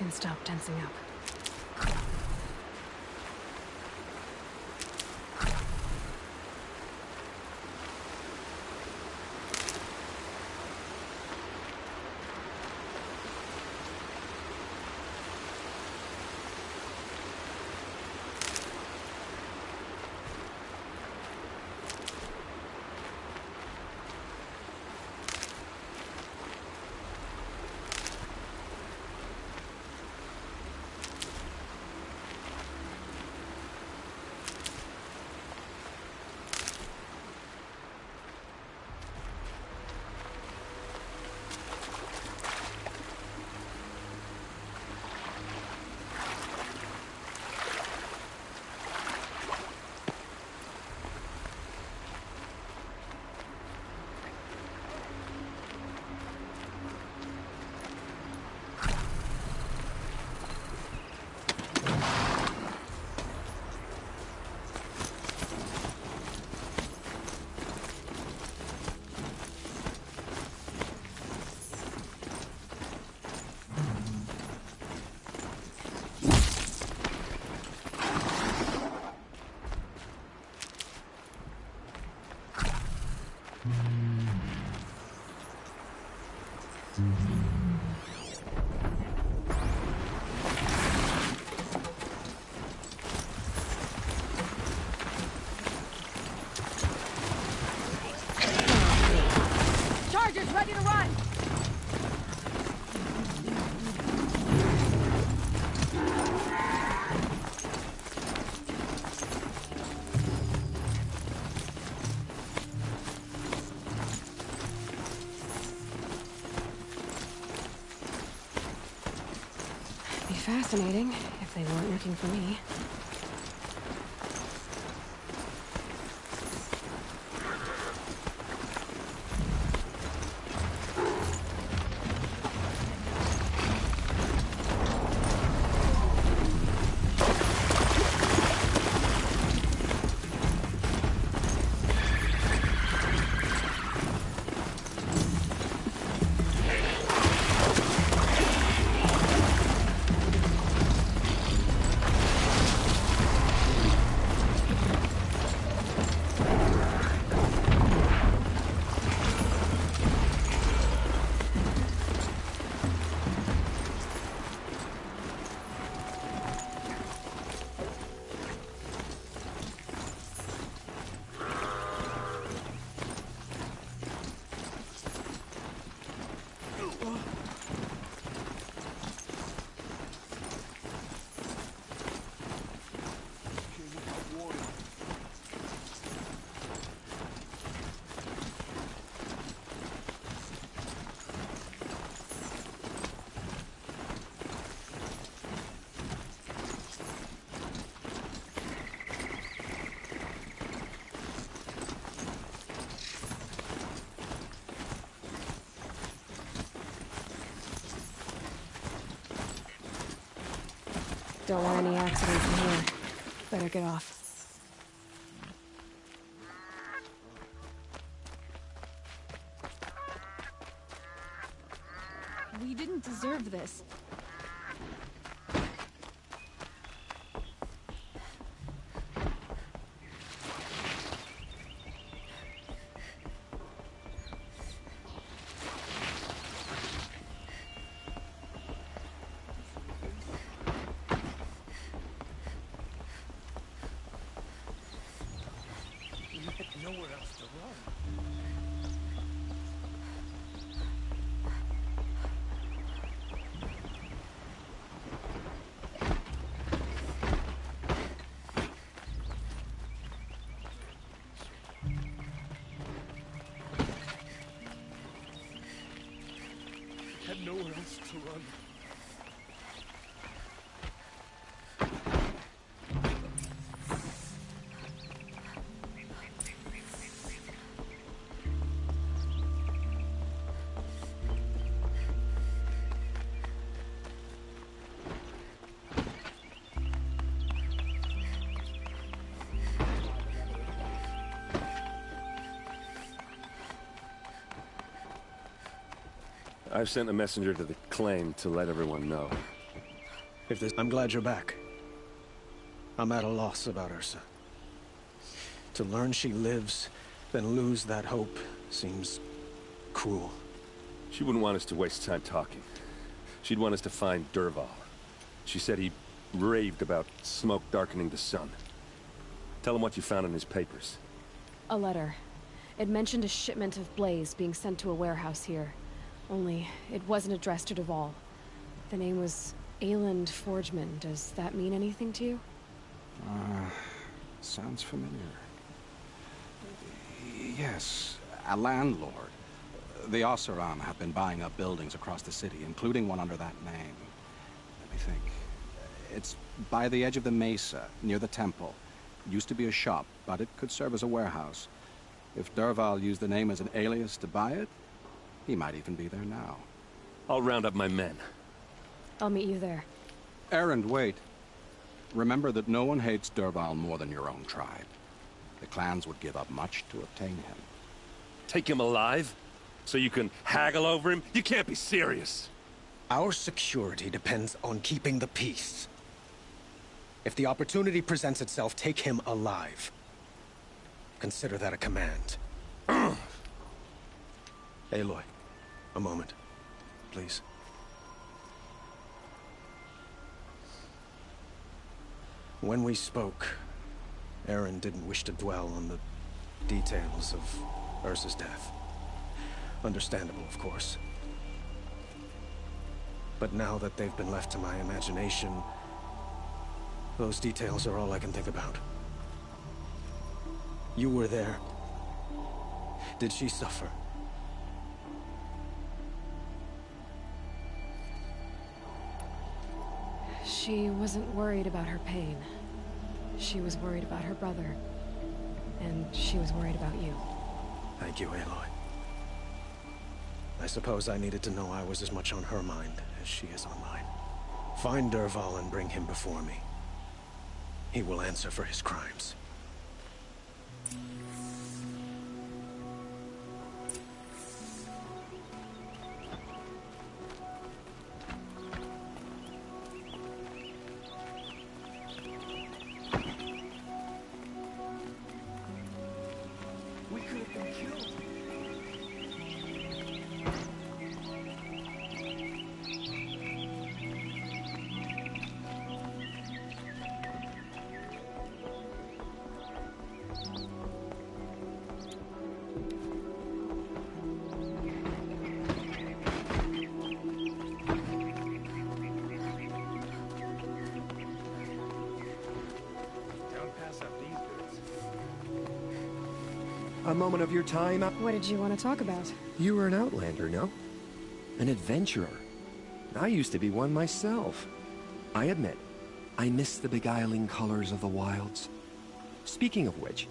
can stop tensing up. Chargers ready to run! Be fascinating if they weren't looking for me. Don't want any accidents in here. Better get off. We didn't deserve this. Nowhere else to run. Had nowhere else to run. I've sent a messenger to the claim to let everyone know. If this... I'm glad you're back. I'm at a loss about Ursa. To learn she lives, then lose that hope, seems cruel. She wouldn't want us to waste time talking. She'd want us to find Dervahl. She said he raved about smoke darkening the sun. Tell him what you found in his papers. A letter. It mentioned a shipment of blaze being sent to a warehouse here. Only, it wasn't addressed to Dervahl. The name was Ayland Forgeman. Does that mean anything to you? Sounds familiar. Yes, a landlord. The Oseram have been buying up buildings across the city, including one under that name. Let me think. It's by the edge of the mesa, near the temple. Used to be a shop, but it could serve as a warehouse. If Dervahl used the name as an alias to buy it, he might even be there now. I'll round up my men. I'll meet you there. Erend, wait. Remember that no one hates Dervahl more than your own tribe. The clans would give up much to obtain him. Take him alive? So you can haggle over him? You can't be serious. Our security depends on keeping the peace. If the opportunity presents itself, take him alive. Consider that a command. Aloy, a moment, please. When we spoke, Erend didn't wish to dwell on the details of Ursa's death. Understandable, of course. But now that they've been left to my imagination, those details are all I can think about. You were there. Did she suffer? She wasn't worried about her pain. She was worried about her brother. And she was worried about you. Thank you, Aloy. I suppose I needed to know I was as much on her mind as she is on mine. Find Dervahl and bring him before me. He will answer for his crimes. We could have been killed. A moment of your time. What did you want to talk about? You were an outlander, no? An adventurer. I used to be one myself. I admit, I miss the beguiling colors of the wilds. Speaking of which,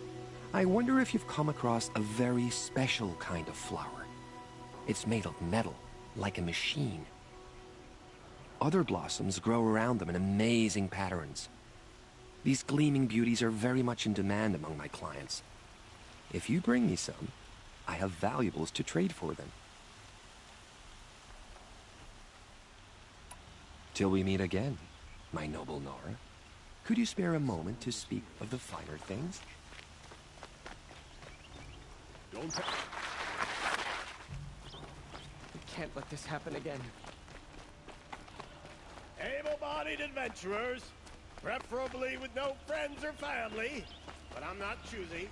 I wonder if you've come across a very special kind of flower. It's made of metal, like a machine. Other blossoms grow around them in amazing patterns. These gleaming beauties are very much in demand among my clients. If you bring me some, I have valuables to trade for them. Till we meet again, my noble Nora, could you spare a moment to speak of the finer things? We can't let this happen again. Able-bodied adventurers, preferably with no friends or family, but I'm not choosy.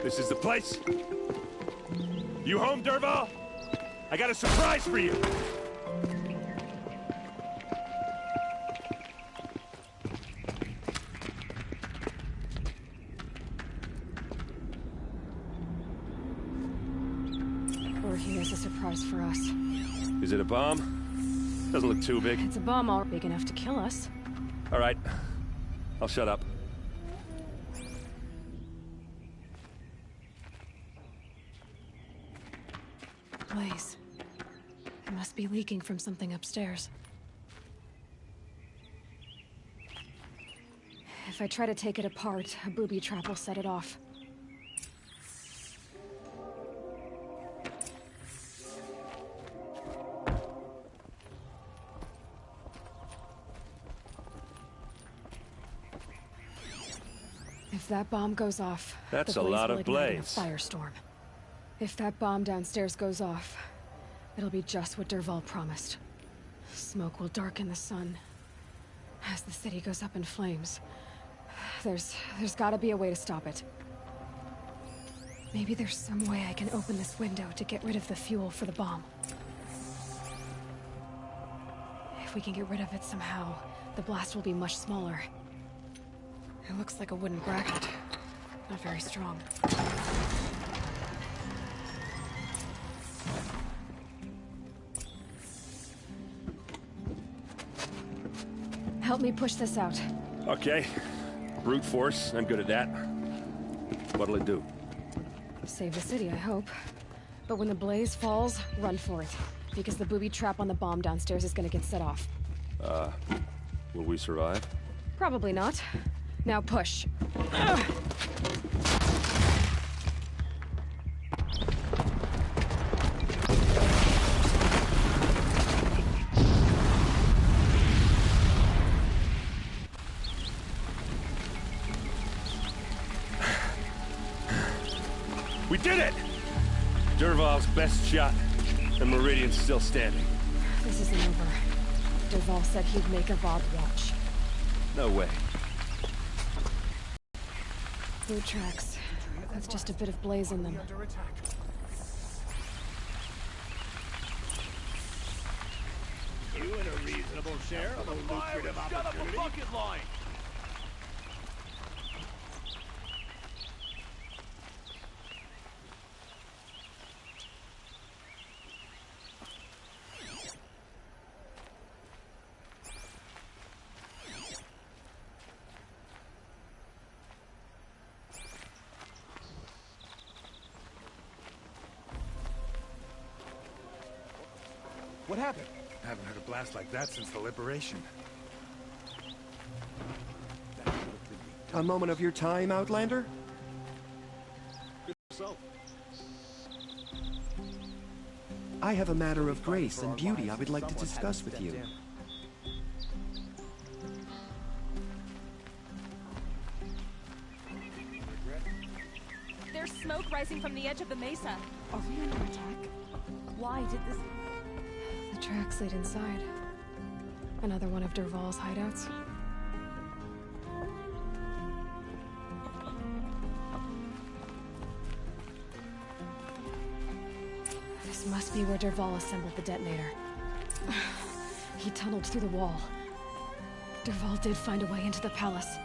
This is the place. You home, Dervahl? I got a surprise for you. Or here's a surprise for us. Is it a bomb? Doesn't look too big. It's a bomb all big enough to kill us. All right. I'll shut up. Blaze. It must be leaking from something upstairs. If I try to take it apart, a booby trap will set it off. If that bomb goes off, That's the a blaze lot will of ignite in a blaze. firestorm. If that bomb downstairs goes off, it'll be just what Dervahl promised. Smoke will darken the sun. As the city goes up in flames, there's gotta be a way to stop it. Maybe there's some way I can open this window to get rid of the fuel for the bomb. If we can get rid of it somehow, the blast will be much smaller. It looks like a wooden bracket. Not very strong. Help me push this out. Okay. Brute force, I'm good at that. What'll it do? Save the city, I hope. But when the blaze falls, run for it. Because the booby trap on the bomb downstairs is gonna get set off. Will we survive? Probably not. Now push. We did it! Dervahl's best shot, and Meridian's still standing. This isn't over. Dervahl said he'd make Avad watch. No way. Boot tracks. That's just a bit of blaze in them. You in a reasonable share of a lucrative opportunity. Bucket line. What happened? Haven't heard a blast like that since the liberation. A moment of your time, Outlander? I have a matter of grace and beauty I would like to discuss with you. There's smoke rising from the edge of the mesa. Are we under attack? Why did this... The tracks lead inside. Another one of Dervahl's hideouts. This must be where Dervahl assembled the detonator. He tunneled through the wall. Dervahl did find a way into the palace.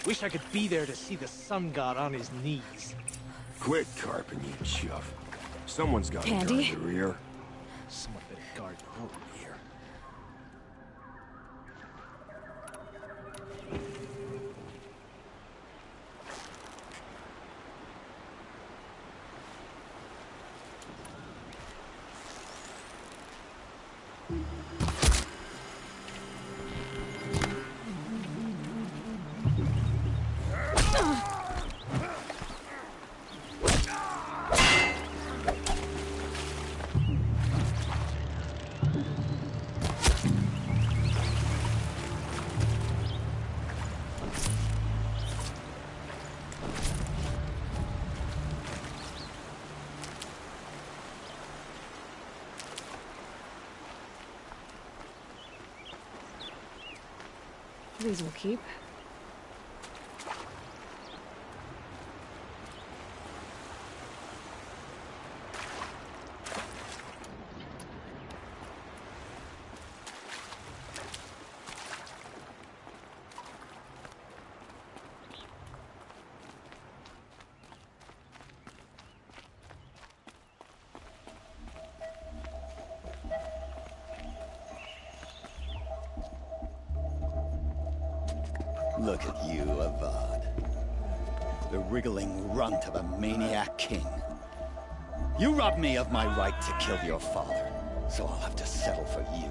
Wish I could be there to see the sun god on his knees. Quit carping, you chuff. Someone's got to guard Candy? the rear. Someone better guard the rear. These will keep. Look at you, Avad. The wriggling runt of a maniac king. You robbed me of my right to kill your father, so I'll have to settle for you.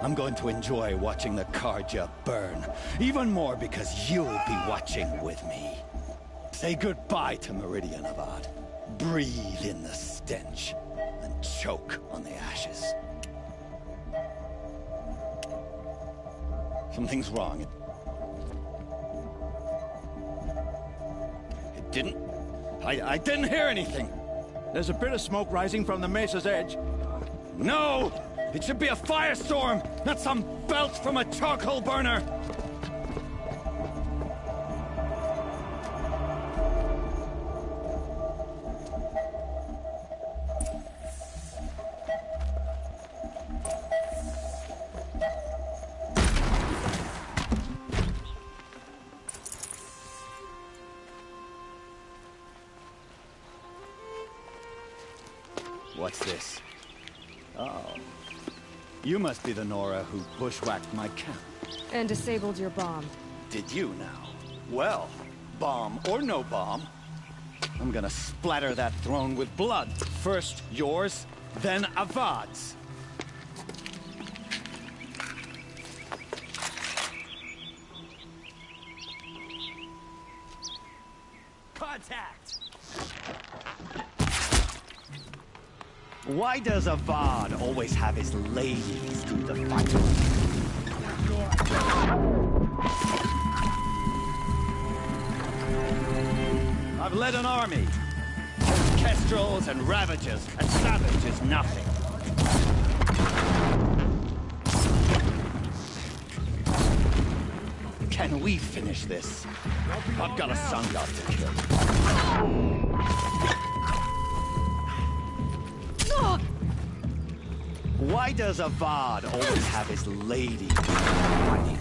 I'm going to enjoy watching the Karja burn, even more because you'll be watching with me. Say goodbye to Meridian, Avad. Breathe in the stench, and choke on the ashes. Something's wrong. I didn't hear anything. There's a bit of smoke rising from the mesa's edge. No! It should be a firestorm, not some belch from a charcoal burner! What's this? Oh. You must be the Nora who bushwhacked my camp. And disabled your bomb. Did you now? Well, bomb or no bomb, I'm gonna splatter that throne with blood. First yours, then Avad's. Contact! Why does Avad always have his ladies do the fighting? I've led an army. Kestrels and Ravagers and Savages, nothing. Can we finish this? I've got a sun god to kill. Why does Avad always have his lady fighting?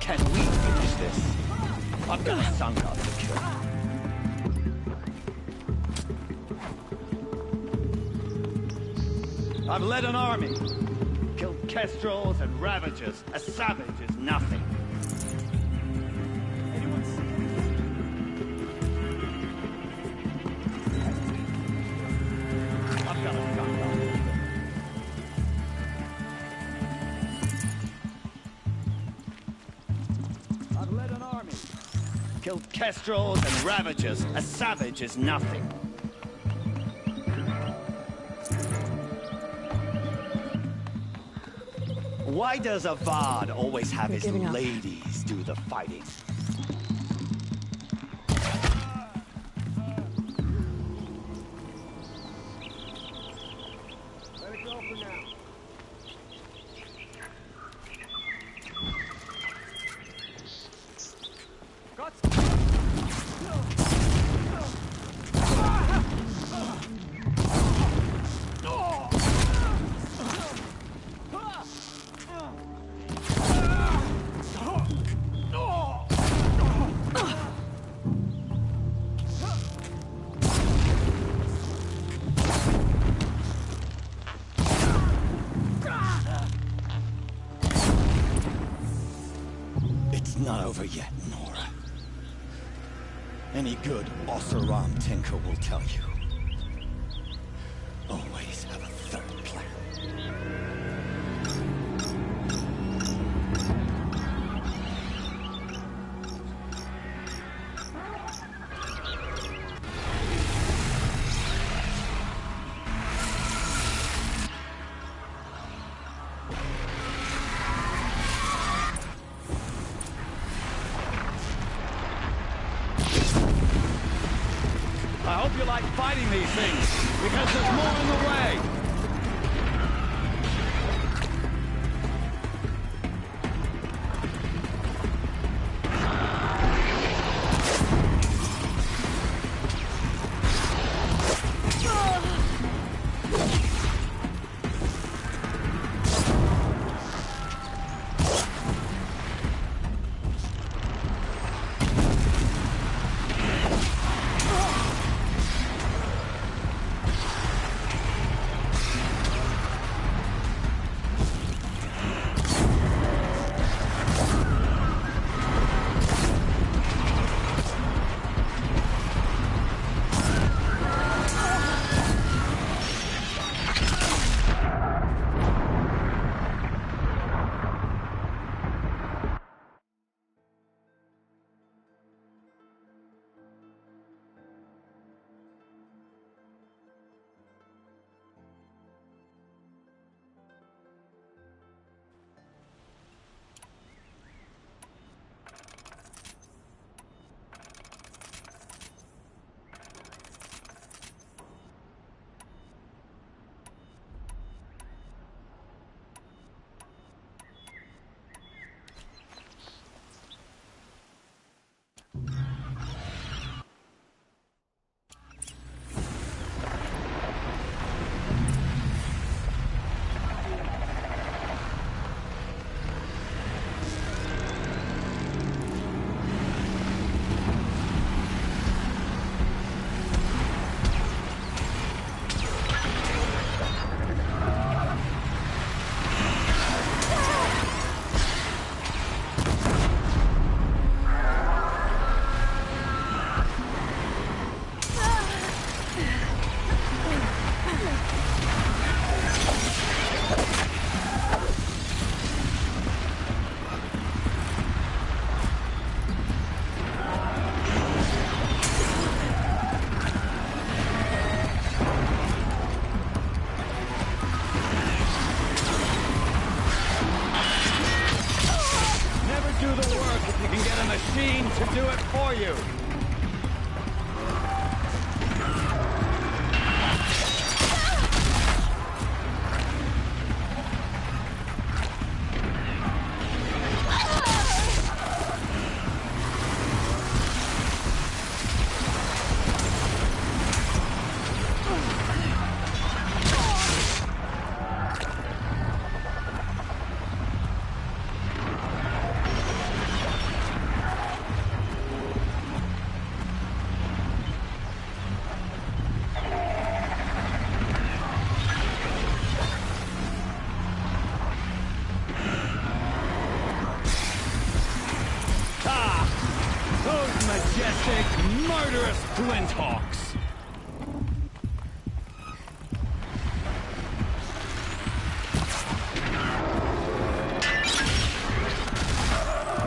Can we finish this? I've got a sun god to kill. I've led an army. Killed Kestrels and Ravagers. A savage is nothing. Anyone see I've got a sun god to kill. I've led an army. Killed Kestrels and Ravagers. A savage is nothing. Why does Avad always have his giving up. ladies do the fighting? Let it go for now. Not over yet, Nora. Any good Oseram tinker will tell you. Always have a third plan. I hope you like fighting these things, because there's more in the way! To do it for you. Majestic, murderous Glinthawks!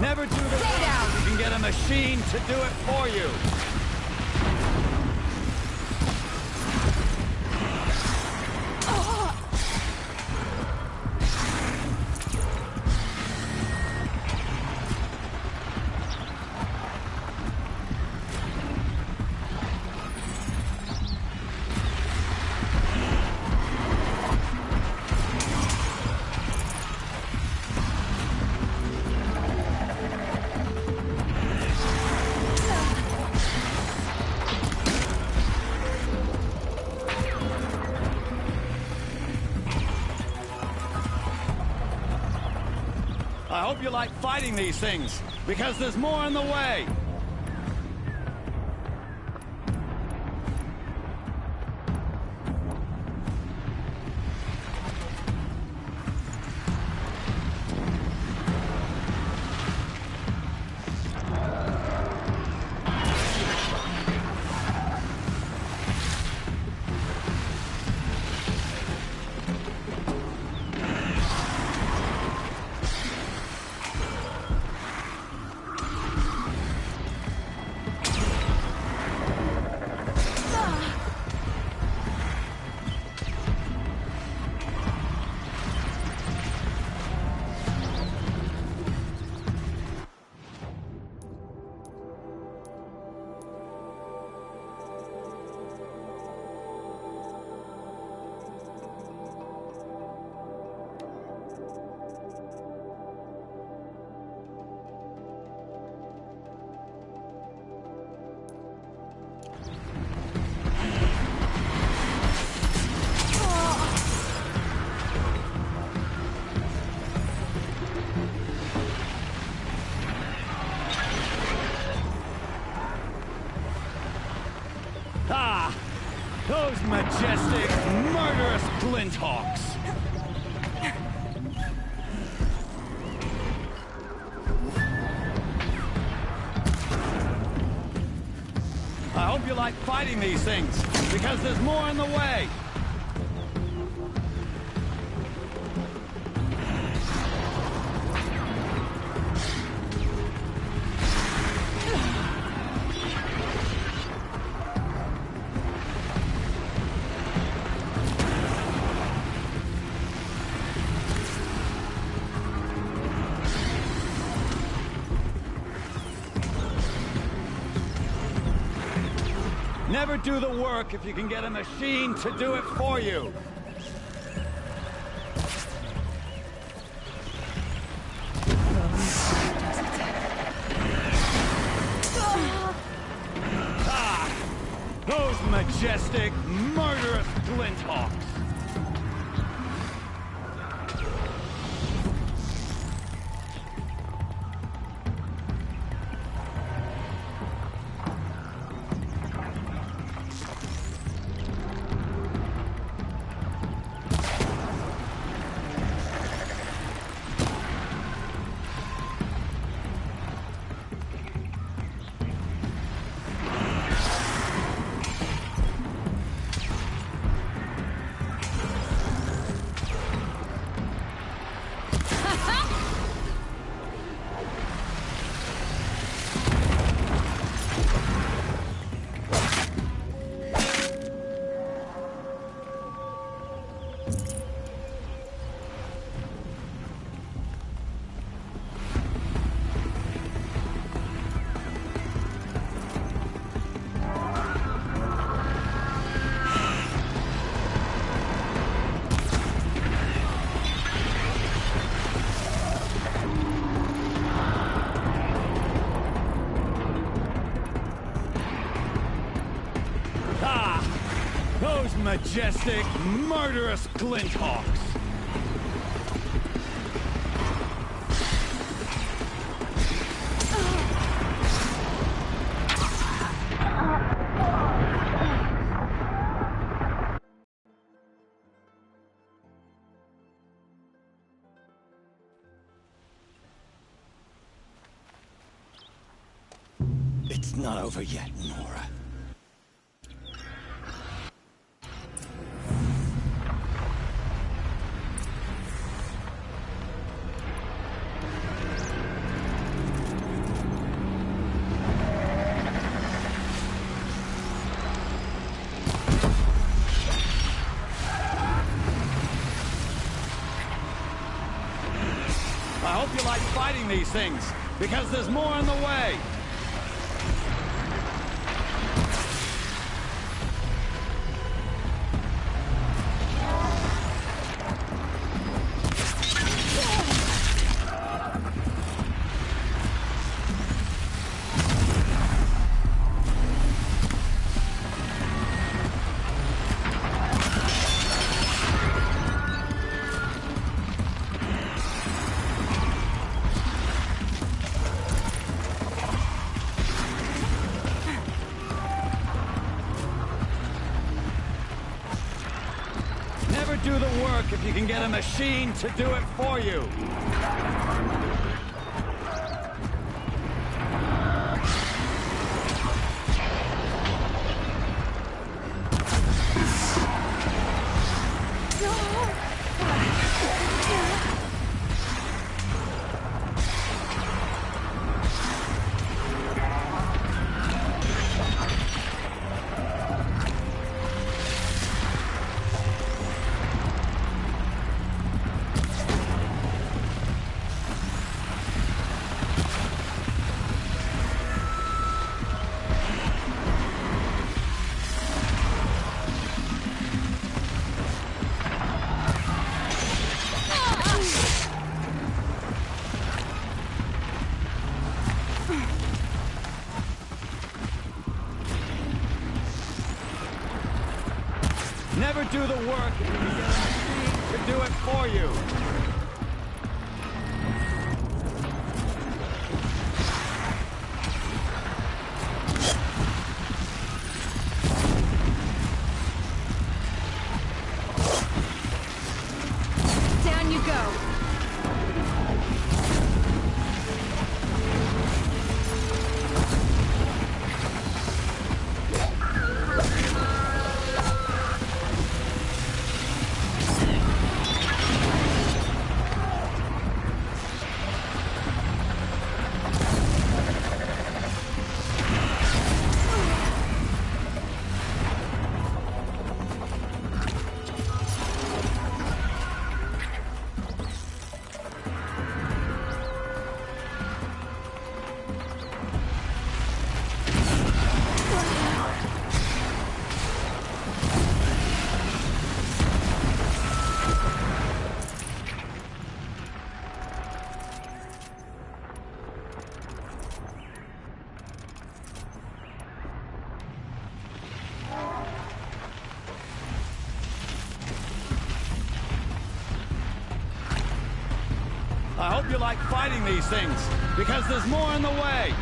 Never do the work. You can get a machine to do it for you. I hope you like fighting these things, because there's more in the way! majestic, murderous Glinthawks! I hope you like fighting these things, because there's more in the way! Never do the work if you can get a machine to do it for you. Ah! Those majestic, murderous Glinthawks! Those majestic, murderous Glinthawks! It's not over yet, Nora. I hope you like fighting these things, because there's more in the way! Never do the work if you can get a machine to do it for you. Never do the work if you can get a machine to do it for you. I hope you like fighting these things, because there's more in the way.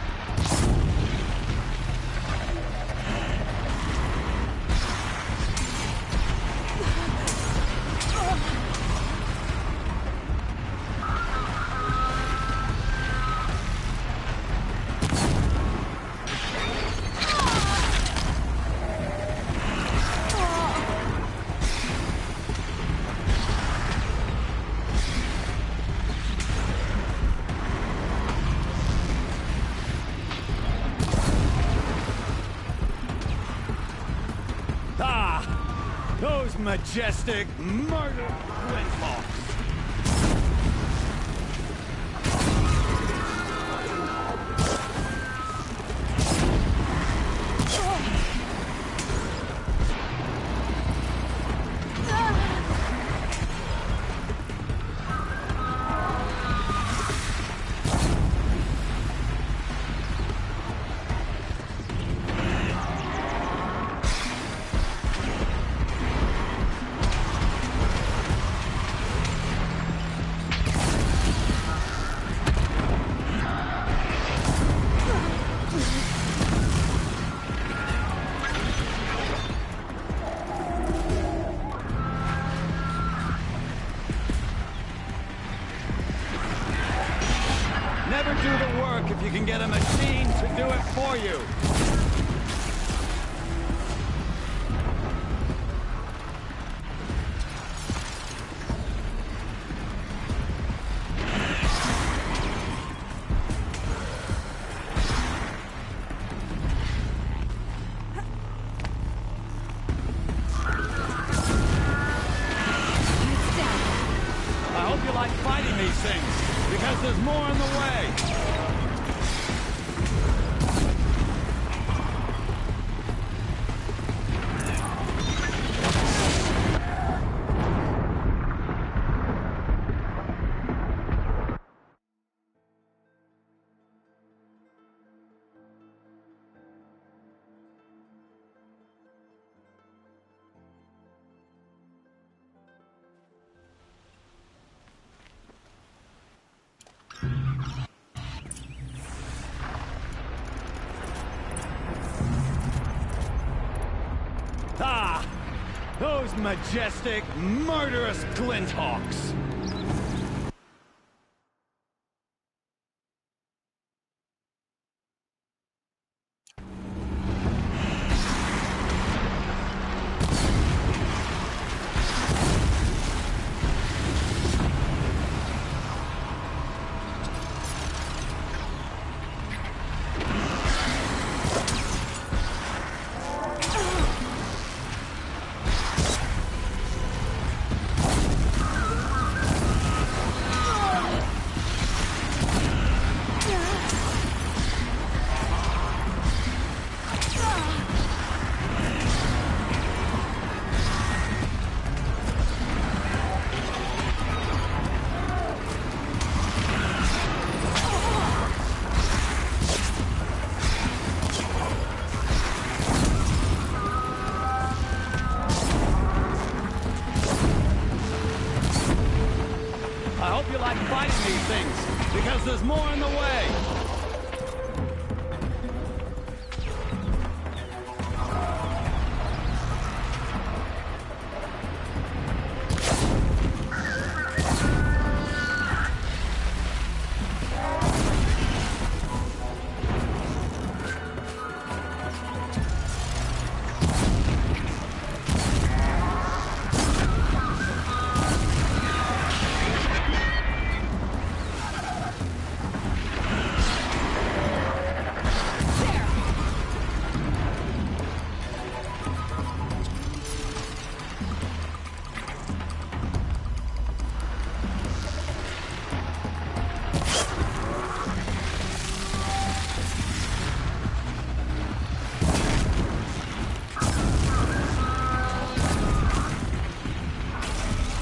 Those majestic murder windfalls. Never do the work if you can get a machine to do it for you. I hope you like fighting these things, because there's more in the way. Ah! Those majestic, murderous glinthawks! I hope you like fighting these things, because there's more in the way.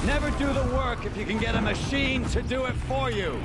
Never do the work if you can get a machine to do it for you.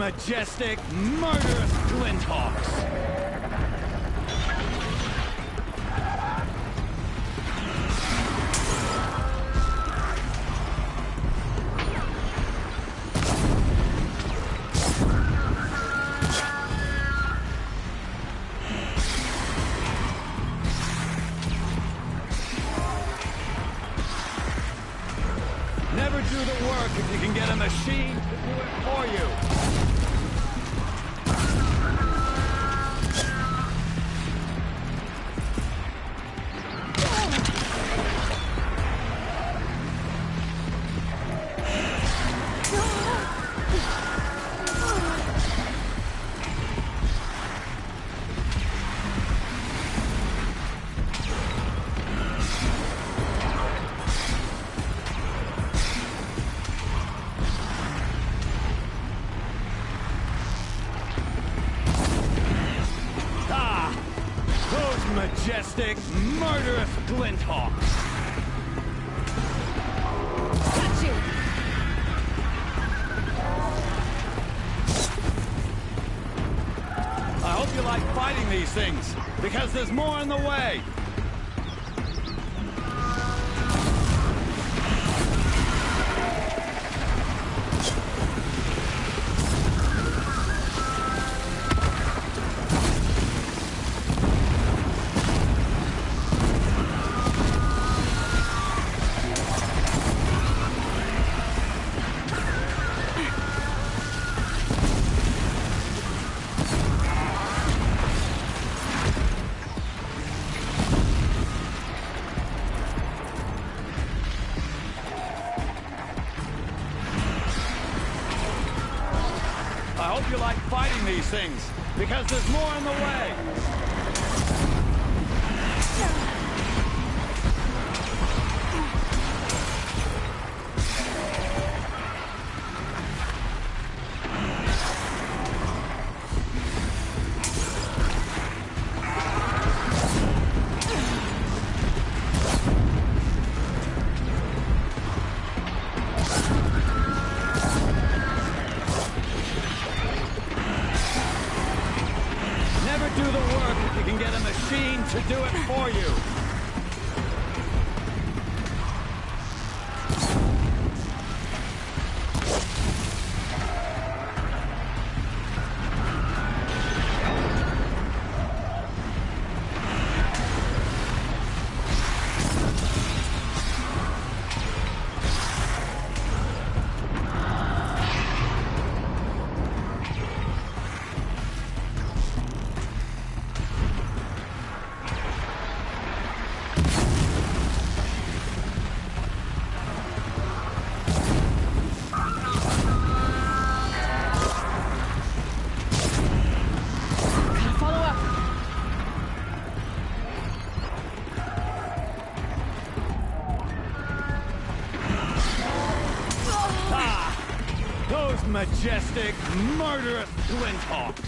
majestic, murderous glinthawks! Never do the work if you can get a machine to do it for you. Majestic, murderous glinthawks! Got you! I hope you like fighting these things, because there's more in the way! I hope you like fighting these things, because there's more in the way! Do the work if you can get a machine to do it for you. Those majestic, murderous glinthawks!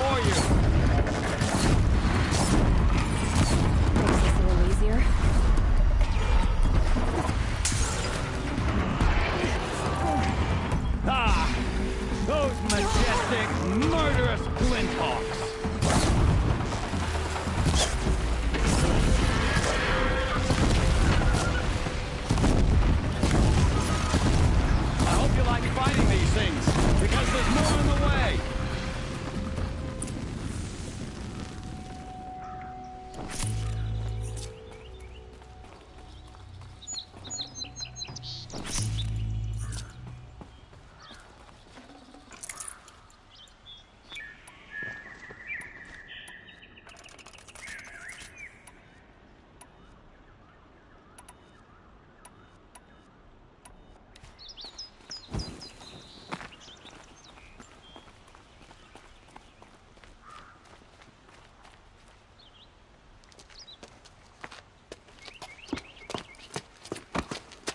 for you! Makes this a little easier. Ah! Those majestic, murderous flinthawks! I hope you like fighting these things, because there's more in the way!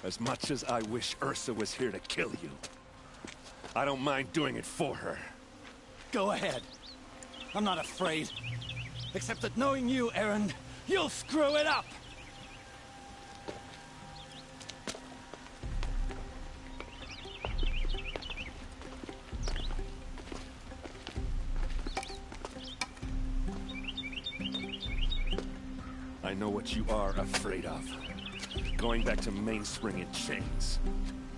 As much as I wish Ursa was here to kill you, I don't mind doing it for her. Go ahead. I'm not afraid. Except that knowing you, Aaron, you'll screw it up! I know what you are afraid of. Going back to Mainspring in chains.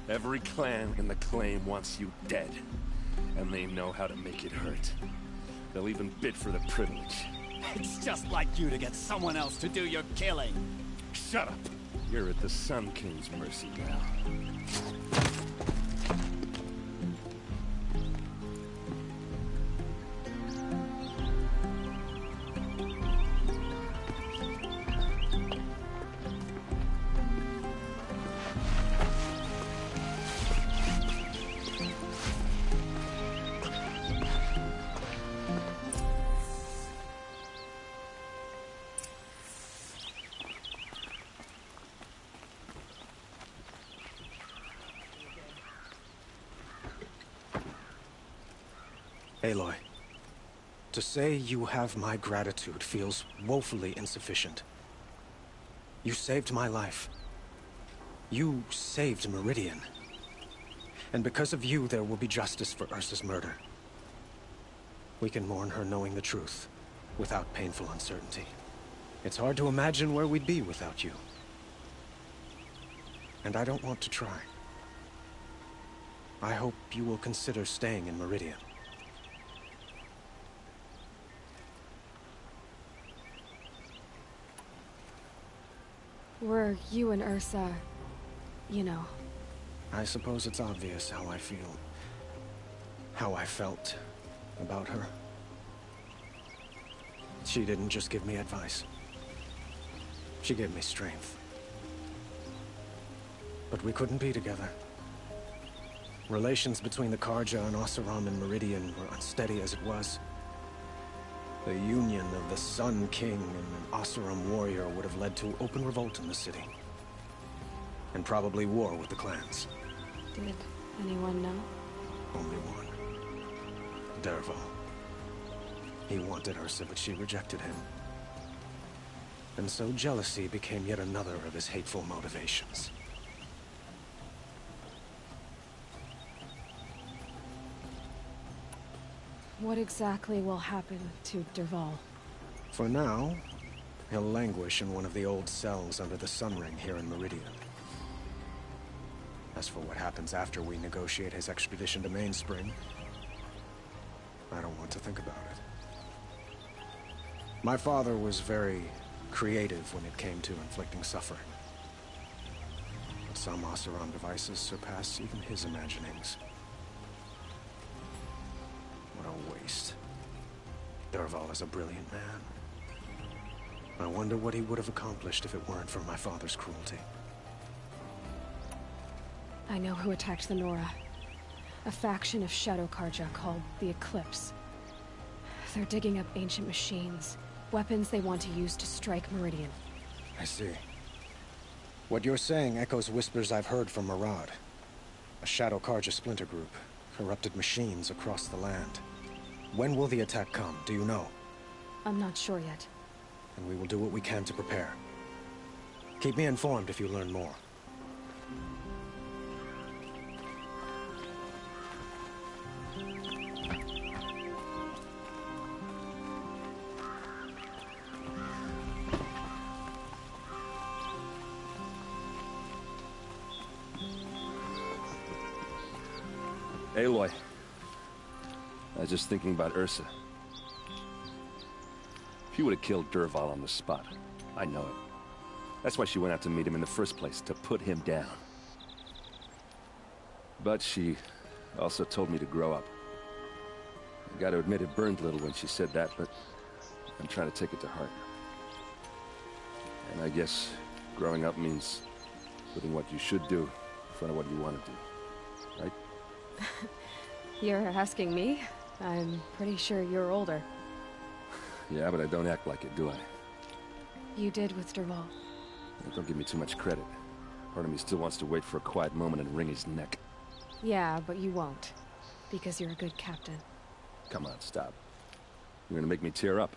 Every clan in the claim wants you dead. And they know how to make it hurt. They'll even bid for the privilege. It's just like you to get someone else to do your killing. Shut up! You're at the Sun King's mercy now. Aloy, to say you have my gratitude feels woefully insufficient. You saved my life. You saved Meridian. And because of you, there will be justice for Ursa's murder. We can mourn her knowing the truth, without painful uncertainty. It's hard to imagine where we'd be without you. And I don't want to try. I hope you will consider staying in Meridian. Were you and Ursa, you know. I suppose it's obvious how I feel. How I felt about her. She didn't just give me advice. She gave me strength. But we couldn't be together. Relations between the Karja and Oseram and Meridian were unsteady as it was. The union of the Sun King and an Oseram warrior would have led to open revolt in the city. And probably war with the clans. Did anyone know? Only one. Dervahl. He wanted Ursa, but she rejected him. And so jealousy became yet another of his hateful motivations. What exactly will happen to Dervahl? For now, he'll languish in one of the old cells under the Sun Ring here in Meridian. As for what happens after we negotiate his extradition to Mainspring, I don't want to think about it. My father was very creative when it came to inflicting suffering. But some Oseram devices surpass even his imaginings. What a waste. Dervahl is a brilliant man. I wonder what he would have accomplished if it weren't for my father's cruelty. I know who attacked the Nora. A faction of Shadow Karja called the Eclipse. They're digging up ancient machines, weapons they want to use to strike Meridian. I see. What you're saying echoes whispers I've heard from Murad. A Shadow Karja splinter group, corrupted machines across the land. When will the attack come? Do you know? I'm not sure yet. And we will do what we can to prepare. Keep me informed if you learn more. Aloy. I was just thinking about Ursa. She would have killed Dervahl on the spot. I know it. That's why she went out to meet him in the first place, to put him down. But she also told me to grow up. I gotta admit it burned a little when she said that, but I'm trying to take it to heart. And I guess growing up means putting what you should do in front of what you want to do. Right? You're asking me? I'm pretty sure you're older. Yeah, but I don't act like it, do I? You did with Dervahl. Don't give me too much credit. Part of me still wants to wait for a quiet moment and wring his neck. Yeah, but you won't. Because you're a good captain. Come on, stop. You're gonna make me tear up.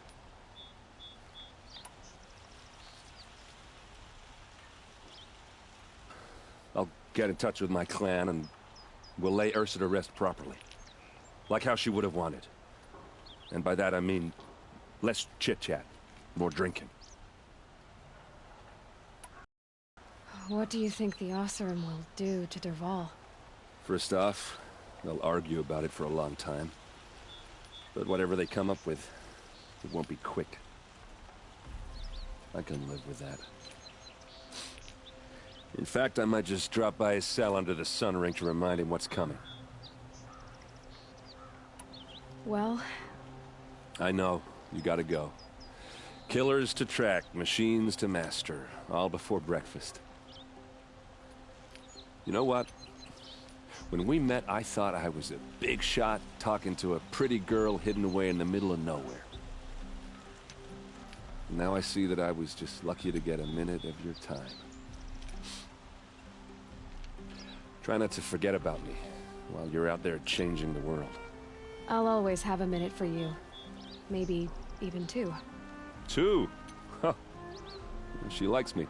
I'll get in touch with my clan and we'll lay Ursa to rest properly. Like how she would have wanted. And by that I mean less chit-chat, more drinking. What do you think the Oseram will do to Dervahl? First off, they'll argue about it for a long time. But whatever they come up with, it won't be quick. I can live with that. In fact, I might just drop by his cell under the sun ring to remind him what's coming. Well... I know. You gotta go. Killers to track, machines to master, all before breakfast. You know what? When we met, I thought I was a big shot talking to a pretty girl hidden away in the middle of nowhere. Now I see that I was just lucky to get a minute of your time. Try not to forget about me while you're out there changing the world. I'll always have a minute for you. Maybe even two. Two? Huh. She likes me.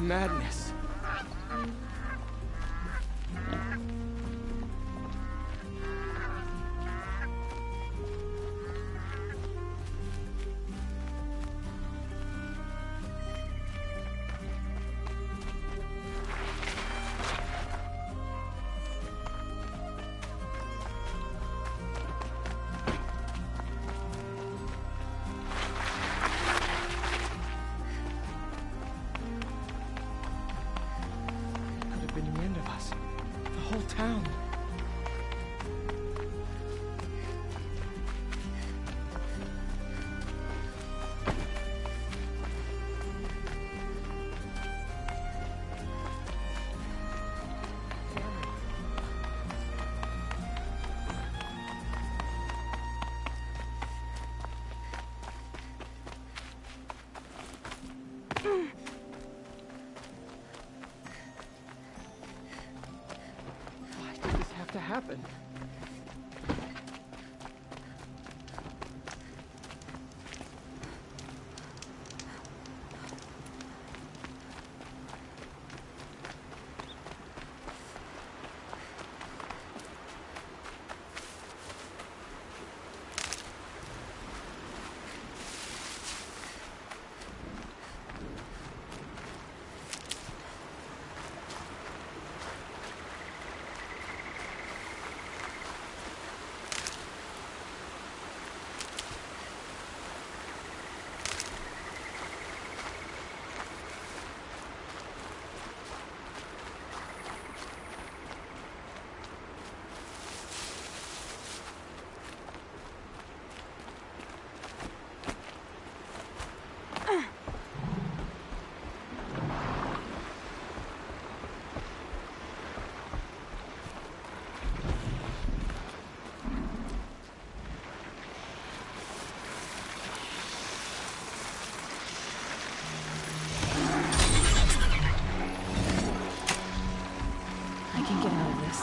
madness. Been the end of us. The whole town. To happen. I can get out of this.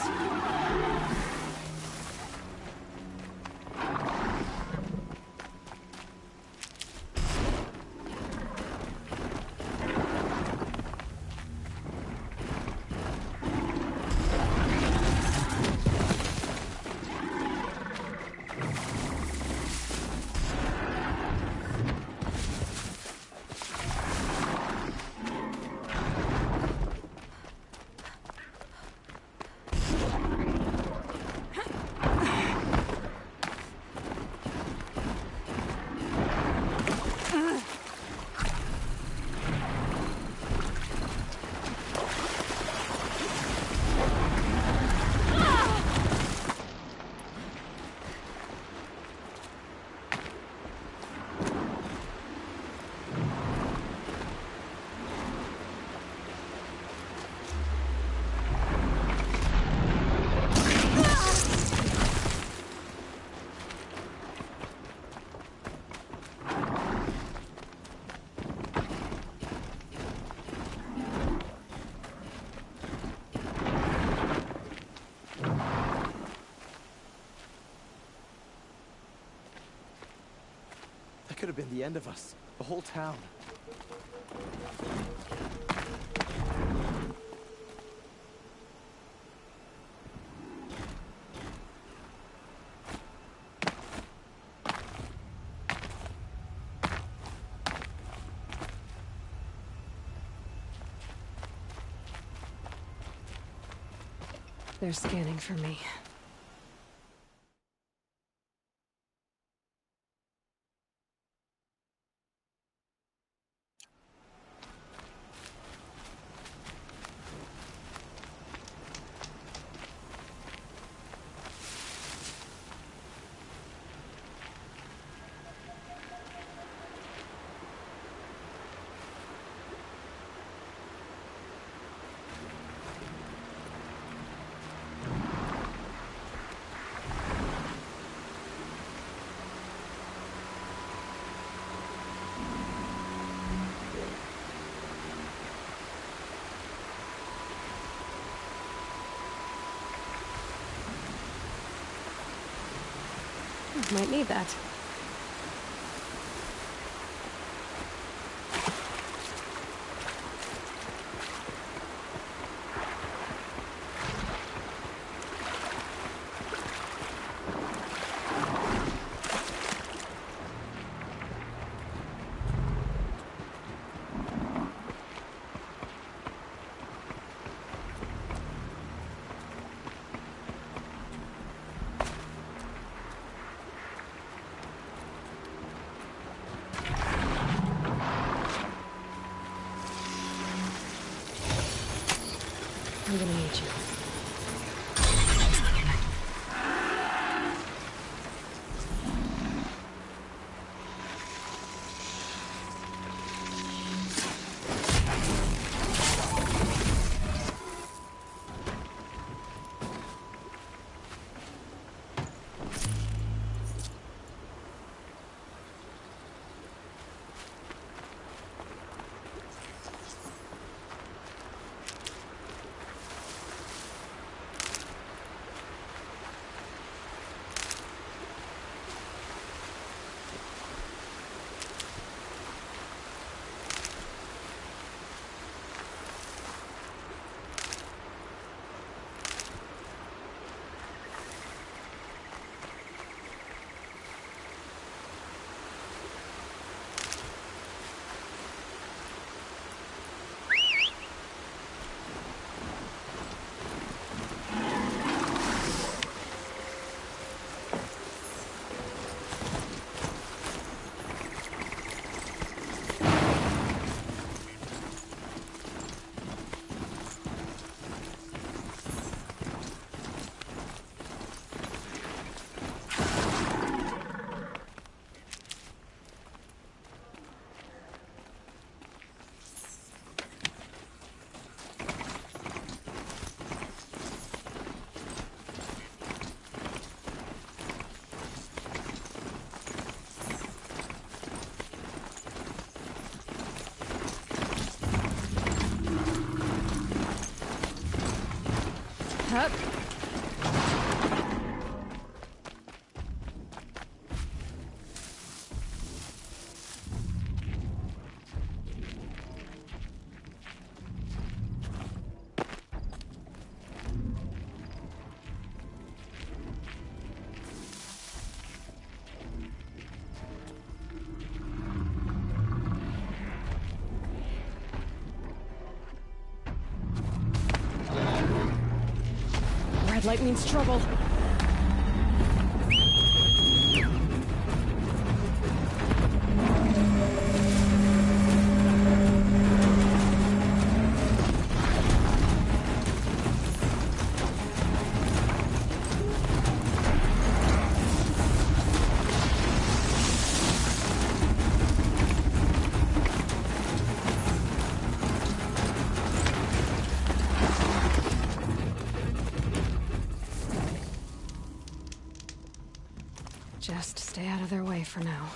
That could have been the end of us. The whole town. They're scanning for me. Might need that. Hup. Red light means trouble. Just stay out of their way for now.